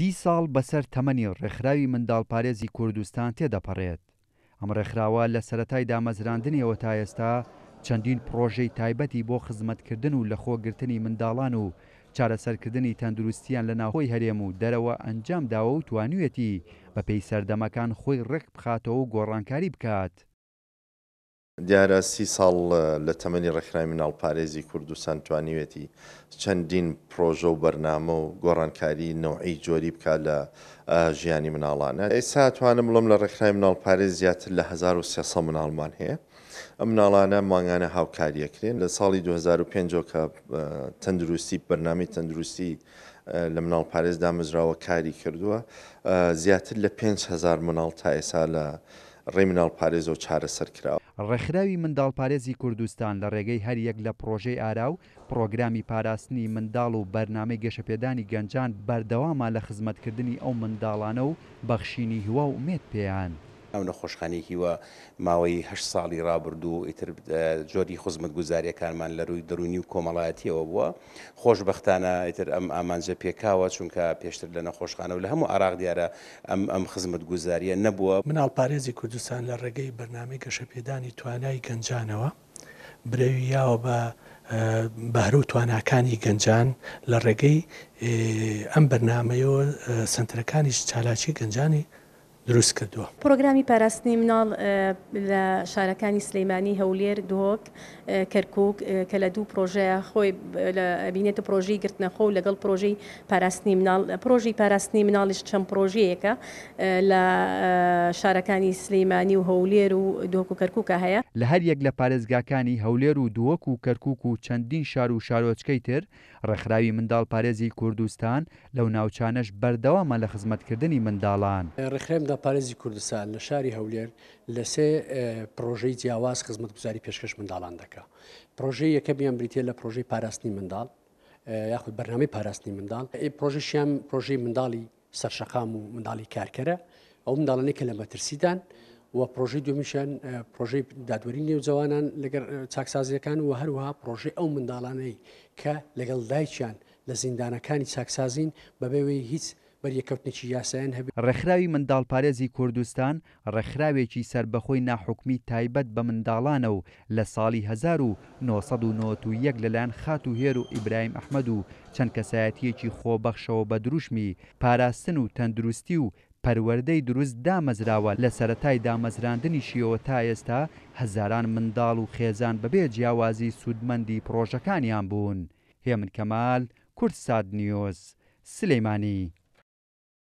30 ساڵ بەسەر تەمەنی ڕێکخراوی منداڵپارێزی کوردستان تێدەپەڕێت. ئەم ڕێکخراوە لە سەرەتای دامەزراندنیەوە تا ئێستا چەندین پرۆژەی تایبەتی بۆ خزمەتکردن و لەخۆگرتنی منداڵان و چارەسەرکردنی تەندروستیان لە ناوخۆی هەرێم و دەرەوە ئەنجام داوە و توانوویەتی بەپێی سەردەمەکان خۆی ڕێک بخاتەوە و گۆڕانکاری بکات. دیارە 30 ساڵ لە تەمەنی ڕێکخراوی منداڵپارێزی کوردستان توانیوێتی چەندین پرۆژە و بەرنامە و گۆڕانکاری نەوعی جۆری بکات لە ژیانی مناڵانە. ئێستا توانم بڵم لە ڕێکخراوی منداڵپارێز زیاتر لە 1300 مناڵمان هەیە. ئەم مناڵانە ماگانە هاوکاریەکرێن. لە ساڵی 2005 کە تەندروستی بەرنامەی تەندروستی لە مناڵپارێز دامەزراوە کاری کردووە، زیاتر لە 5000 مناڵ تا ئێستا لە ڕێی مناڵپارێزەوە چارەسەر کراوە. ڕێکخراوی منداڵپارێزی کوردستان لە ڕێگەی هەر یەک لە پرۆژەی ئارا و پرۆگرامی پاراستنی منداڵ و بەرنامەی گەشەپێدانی گەنجان بەردەوامە لە خزمەتکردنی ئەو منداڵانە و بەخشینی هیوا و ئومێد پێیان. ئەو نەخۆشخانەی هیوە ماوەی 8 ساڵی ڕابردوو ئیتر جۆری خزمەت گوزاریەکانمان لە ڕووی دەرونی و کۆمەڵایەتیەوە بووە. خۆشبەختانە ئیتر ئەم ئامانجە پێکاوە، چونکە پێشتر لە نەخۆشخانە و لە هەموو عراق دیارە ئەم خزمەت گوزاریە نەبووە. مناڵپارێزی کوردستان لە ڕێگەی بەرنامەی گەشەپێدانی توانای گەنجانەوە برەویاوە بە بەهرە و تواناکانی گەنجان لە ڕێگەی ئەم بەرنامەیەوە سنتەرەکانی چالاکی گەنجانی دروست کردووە. پرۆگرامی پاراستنی مناڵ لە شارەکانی سلەیمانی، هەولێر، دۆک، کەرکووک کە لە دوو پرۆژەیە خۆی بینێتە پرۆژەی گرتنەخۆ و لەگەڵ پرۆژەی پاراستنی مناڵ. پرۆژی پاراستنی مناڵیش چەند پرۆژەیەکە لە شارەکانی سلەیمانی و هەولێر و دۆک و کەرکووکە هەیە. لە هەر یەک لە پارێزگاکانی هەولێر و دۆک و کەرکووک و چەندین شار و شارۆچکەی تر ڕێکخراوی منداڵپارێزی کوردستان لەو ناوچانەش بەردەوامە لە خزمەتکردنی منداڵان. ڕێکخراوی منداڵپارێزی کوردستان لە شاری هەولێر لە سێ پرۆژەی جیاواز خزمەتگوزاری پێشکەش منداڵان دەکات. پرۆژەی یەکەمیان بریتە لە پرۆژەی پاراستنی منداڵ یاخود بەرنامەی پاراستنی منداڵ. پرۆژەیشیان پرۆژەی منداڵی سەرشەقام و منداڵی کارکەرە، ئەو منداڵانەی کە لە مەترسیدان، و پرۆژەی دومیشان پرۆژەی دادوەری نێوجەوانان لەگەڵ چاکسازیەکان و هەروەها پرۆژەی ئەو منداڵانەی کە لەگەڵ دایکیان لە زیندانەکانی چاکسازین بەبێوەی هیچ بەریەکەوتنێکی یاساییان هەبێت. ڕێکخراوی منداڵپارێزی کوردستان ڕێکخراوێکی سربەخۆی ناحوکمی تایبەت بە منداڵانە و لە ساڵی 1991 لەلایەن خات و هێر و ئیبراهیم ئەحمەد و چەند کەسایەتیەکی خۆبەخشەوە بە دروشمی پاراستن و تەندروستی و پەروەردەی دروست دامەزراوە. لە سەرەتای دامەزراندنیشیەوە تا ئێستا هەزاران منداڵ و خێزان بەبێ جیاوازی سوودمەندی پرۆژەکانیان بوون. هێمن کەمال، کورتسات نیوز، سلەیمانی.